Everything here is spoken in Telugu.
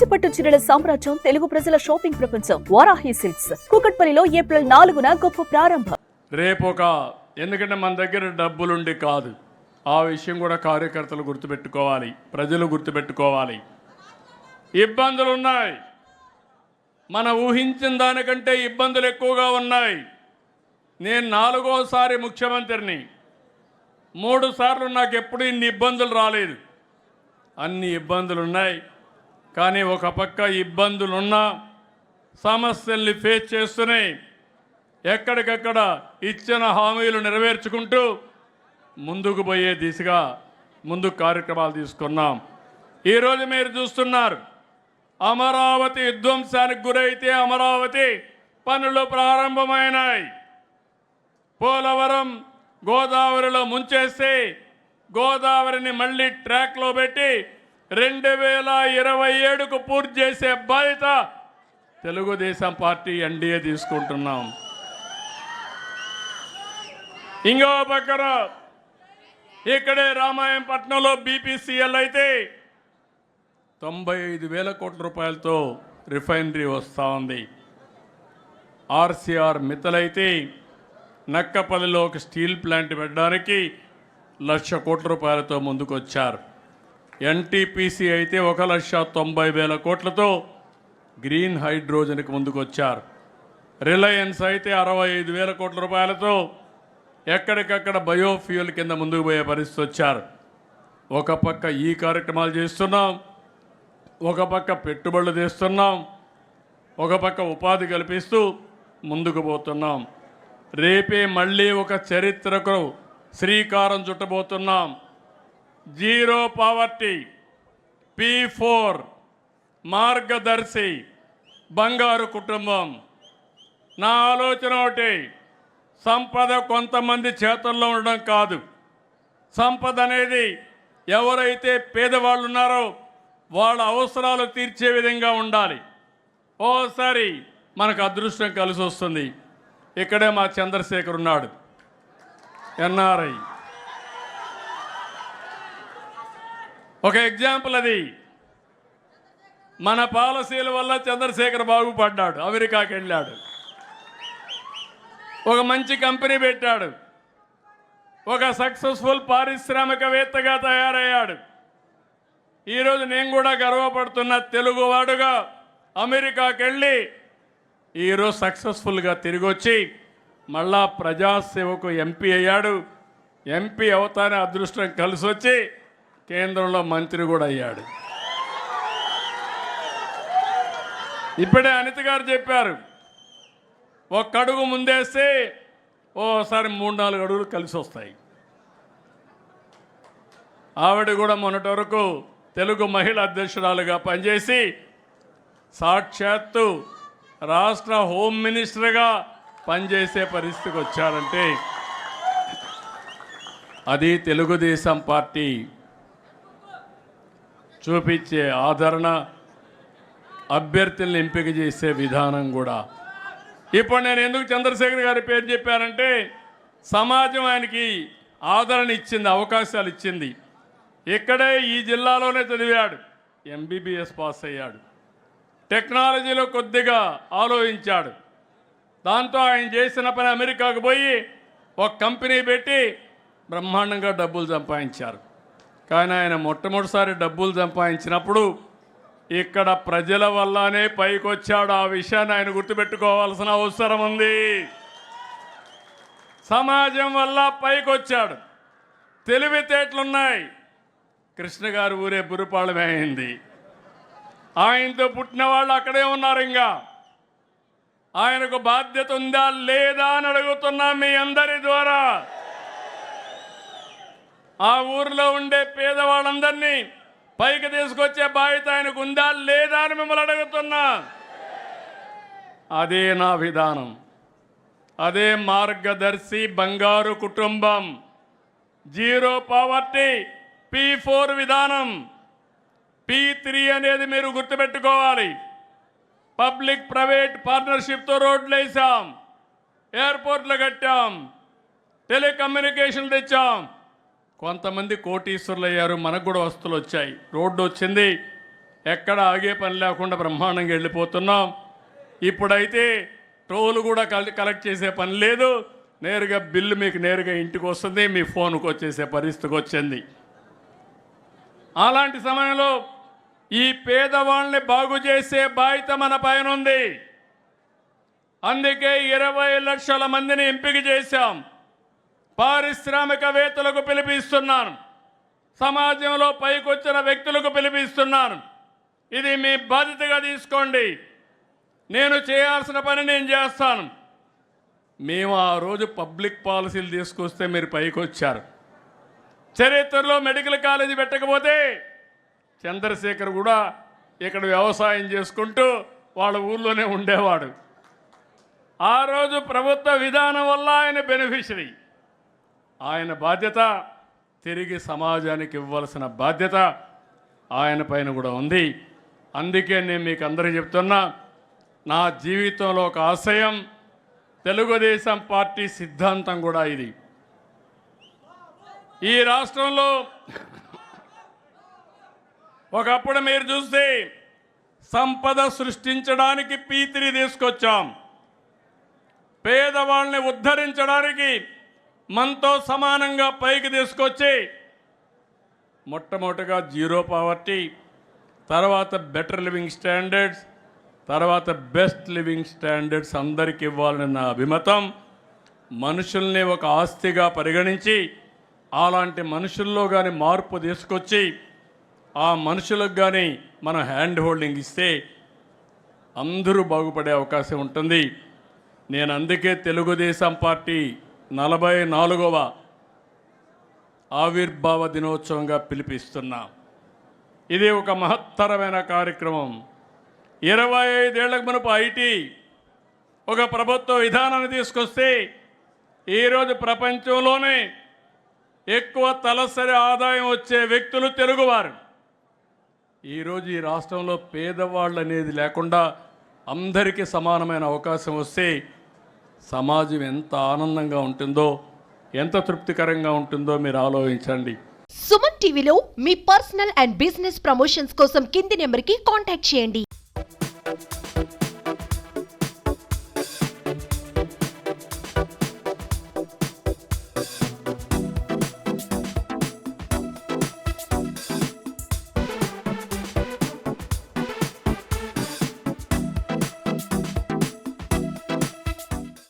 కంచిపట్టు చీరల సామ్రాజ్యం, తెలుగు ప్రజల షాపింగ్ ప్రపంచం వారాహి సిల్క్స్. కూకట్పల్లిలో ఏప్రిల్ 4న గొప్ప ప్రారంభం. ఎందుకంటే మన దగ్గర డబ్బులుండి కాదు, ఆ విషయం కూడా కార్యకర్తలు గుర్తుపెట్టుకోవాలి, ప్రజలు గుర్తుపెట్టుకోవాలి. ఇబ్బందులు ఉన్నాయి, మన ఊహించిన దానికంటే ఇబ్బందులు ఎక్కువగా ఉన్నాయి. నేను 4వసారి ముఖ్యమంత్రిని, 3 సార్లు నాకు ఎప్పుడు ఇన్ని ఇబ్బందులు రాలేదు. అన్ని ఇబ్బందులు ఉన్నాయి, కానీ ఒక పక్క ఇబ్బందులున్నా సమస్యల్ని ఫేస్ చేస్తూనే ఎక్కడికక్కడ ఇచ్చిన హామీలు నెరవేర్చుకుంటూ ముందుకు పోయే దిశగా ముందు కార్యక్రమాలు తీసుకున్నాం. ఈరోజు మీరు చూస్తున్నారు, అమరావతి విధ్వంసానికి గురైతే అమరావతి పనులు ప్రారంభమైనాయి. పోలవరం గోదావరిలో ముంచేస్తే గోదావరిని మళ్ళీ ట్రాక్లో పెట్టి 2027కు పూర్తి చేసే బాధ్యత తెలుగుదేశం పార్టీ ఎన్డీఏ తీసుకుంటున్నాం. ఇంకో పక్కన ఇక్కడే రామాయంపట్నంలో బీపీసీఎల్ అయితే 95,000 కోట్ల రూపాయలతో రిఫైనరీ వస్తూ ఉంది. ఆర్సీఆర్ మిత్తలైతే నక్కపల్లిలో ఒక స్టీల్ ప్లాంట్ పెట్టడానికి 1,00,000 కోట్ల రూపాయలతో ముందుకు వచ్చారు. ఎన్టీపీసీ అయితే 1,90,000 కోట్లతో గ్రీన్ హైడ్రోజన్కి ముందుకు వచ్చారు. రిలయన్స్ అయితే 65,000 కోట్ల రూపాయలతో ఎక్కడికక్కడ బయోఫ్యూయల్ కింద ముందుకు పోయే పరిస్థితి వచ్చారు. ఒక పక్క ఈ కార్యక్రమాలు చేస్తున్నాం, ఒక పక్క పెట్టుబడులు తెస్తున్నాం, ఒక పక్క ఉపాధి కల్పిస్తూ ముందుకు పోతున్నాం. రేపే మళ్ళీ ఒక చరిత్రకు శ్రీకారం చుట్టబోతున్నాం. జీరో పావర్టీ, P4 మార్గదర్శి, బంగారు కుటుంబం. నా ఆలోచన ఒకటి, సంపద కొంతమంది చేతుల్లో ఉండడం కాదు. సంపద అనేది ఎవరైతే పేదవాళ్ళు ఉన్నారో వాళ్ళ అవసరాలు తీర్చే విధంగా ఉండాలి. ఓసారి మనకు అదృష్టం కలిసి వస్తుంది. ఇక్కడే మా చంద్రశేఖర్ ఉన్నాడు, ఎన్ఆర్ఐ. ఒక ఎగ్జాంపుల్ అది. మన పాలసీల వల్ల చంద్రశేఖర్ బాగుపడ్డాడు, అమెరికాకి వెళ్ళాడు, ఒక మంచి కంపెనీ పెట్టాడు, ఒక సక్సెస్ఫుల్ పారిశ్రామికవేత్తగా తయారయ్యాడు. ఈరోజు నేను కూడా గర్వపడుతున్న తెలుగువాడుగా అమెరికాకి వెళ్ళి ఈరోజు సక్సెస్ఫుల్గా తిరిగి వచ్చి మళ్ళా ప్రజాసేవకు ఎంపీ అయ్యాడు. ఎంపీ అవుతానే అదృష్టం కలిసి వచ్చి కేంద్రంలో మంత్రి కూడా అయ్యాడు. ఇప్పుడే అనిత గారు చెప్పారు, ఒక్క అడుగు ముందేస్తే ఓసారి 3-4 అడుగులు కలిసి వస్తాయి. ఆవిడ కూడా మొన్నటి వరకు తెలుగు మహిళా అధ్యక్షురాలుగా పనిచేసి సాక్షాత్తు రాష్ట్ర హోమ్ మినిస్టర్గా పనిచేసే పరిస్థితికి వచ్చారంటే అది తెలుగుదేశం పార్టీ చూపించే ఆదరణ, అభ్యర్థులను ఎంపిక చేసే విధానం కూడా. ఇప్పుడు నేను ఎందుకు చంద్రశేఖర్ గారి పేరు చెప్పానంటే సమాజం ఆయనకి ఆదరణ ఇచ్చింది, అవకాశాలు ఇచ్చింది. ఇక్కడే ఈ జిల్లాలోనే చదివాడు, ఎంబీబీఎస్ పాస్ అయ్యాడు, టెక్నాలజీలో కొద్దిగా ఆలోచించాడు. దాంతో ఆయన చేసిన పని అమెరికాకు పోయి ఒక కంపెనీ పెట్టి బ్రహ్మాండంగా డబ్బులు సంపాదించారు. కానీ ఆయన మొట్టమొదటిసారి డబ్బులు సంపాదించినప్పుడు ఇక్కడ ప్రజల వల్లనే పైకి వచ్చాడు. ఆ విషయాన్ని ఆయన గుర్తుపెట్టుకోవాల్సిన అవసరం ఉంది. సమాజం వల్ల పైకి వచ్చాడు, తెలివితేటలున్నాయి. కృష్ణ గారు ఊరే బురుపాళెమే అయింది. ఆయనతో పుట్టిన వాళ్ళు అక్కడే ఉన్నారు. ఇంకా ఆయనకు బాధ్యత ఉందా లేదా అని అడుగుతున్నా మీ అందరి ద్వారా. ఆ ఊరిలో ఉండే పేదవాళ్ళందరినీ పైకి తీసుకొచ్చే బాధ్యత ఆయనకు ఉందా లేదా అని మిమ్మల్ని అడుగుతున్నా. అదే నా విధానం, అదే మార్గదర్శి, బంగారు కుటుంబం, జీరో పావర్టీ, P4 విధానం. P3 అనేది మీరు గుర్తుపెట్టుకోవాలి. పబ్లిక్ ప్రైవేట్ పార్ట్నర్షిప్తో రోడ్లు వేసాం, ఎయిర్పోర్ట్లు కట్టాం, టెలికమ్యూనికేషన్ తెచ్చాం. కొంతమంది కోటీశ్వరులు అయ్యారు, మనకు కూడా వస్తువులు వచ్చాయి, రోడ్డు వచ్చింది. ఎక్కడ ఆగే పని లేకుండా బ్రహ్మాండంగా వెళ్ళిపోతున్నాం. ఇప్పుడైతే టోల్ కూడా కలెక్ట్ చేసే పని లేదు, నేరుగా బిల్లు మీకు నేరుగా ఇంటికి వస్తుంది, మీ ఫోన్కి వచ్చేసే పరిస్థితికి వచ్చింది. అలాంటి సమయంలో ఈ పేదవాళ్ళని బాగు చేసే బాధ్యత మన పైన ఉంది. అందుకే 20 లక్షల మందిని ఎంపిక చేశాం. పారిశ్రామికవేత్తలకు పిలిపిస్తున్నాను, సమాజంలో పైకొచ్చిన వ్యక్తులకు పిలిపిస్తున్నాను. ఇది మీ బాధ్యతగా తీసుకోండి. నేను చేయాల్సిన పని నేను చేస్తాను. మేము ఆ రోజు పబ్లిక్ పాలసీలు తీసుకొస్తే మీరు పైకి వచ్చారు. చరిత్రలో మెడికల్ కాలేజీ పెట్టకపోతే చంద్రశేఖర్ కూడా ఇక్కడ వ్యవసాయం చేసుకుంటూ వాళ్ళ ఊళ్ళోనే ఉండేవాడు. ఆ రోజు ప్రభుత్వ విధానం వల్ల ఆయన బెనిఫిషరీ. ఆయన బాధ్యత తిరిగి సమాజానికి ఇవ్వాల్సిన బాధ్యత ఆయన పైన కూడా ఉంది. అందుకే నేను మీకు అందరికీ చెప్తున్నా, నా జీవితంలో ఒక ఆశయం, తెలుగుదేశం పార్టీ సిద్ధాంతం కూడా ఇది. ఈ రాష్ట్రంలో ఒకప్పుడు మీరు చూస్తే సంపద సృష్టించడానికి P3 తీసుకొచ్చాం, పేదవాళ్ళని ఉద్ధరించడానికి మనతో సమానంగా పైకి తీసుకొచ్చి మొట్టమొదటిగా జీరో పావర్టీ, తర్వాత బెటర్ లివింగ్ స్టాండర్డ్స్, తర్వాత బెస్ట్ లివింగ్ స్టాండర్డ్స్ అందరికీ ఇవ్వాలని నా అభిమతం. మనుషుల్ని ఒక ఆస్తిగా పరిగణించి అలాంటి మనుషుల్లో కానీ మార్పు తీసుకొచ్చి ఆ మనుషులకు కానీ మనం హ్యాండ్ హోల్డింగ్ ఇస్తే అందరూ బాగుపడే అవకాశం ఉంటుంది. నేను అందుకే తెలుగుదేశం పార్టీ 44వ ఆవిర్భావ దినోత్సవంగా పిలిపిస్తున్నా. ఇది ఒక మహత్తరమైన కార్యక్రమం. 25 ఏళ్లకు మునుపు ఐటీ ఒక ప్రభుత్వ విధానాన్ని తీసుకొస్తే ఈరోజు ప్రపంచంలోనే ఎక్కువ తలసరి ఆదాయం వచ్చే వ్యక్తులు తెలుగువారు. ఈరోజు ఈ రాష్ట్రంలో పేదవాళ్ళు అనేది లేకుండా అందరికీ సమానమైన అవకాశం వస్తే సమాజం ఎంత ఆనందంగా ఉంటుందో, ఎంత తృప్తికరంగా ఉంటుందో మీరు ఆలోచించండి. సుమన్ టీవీలో మీ పర్సనల్ అండ్ బిజినెస్ ప్రమోషన్స్ కోసం కింది నెంబర్కి కాంటాక్ట్ చేయండి.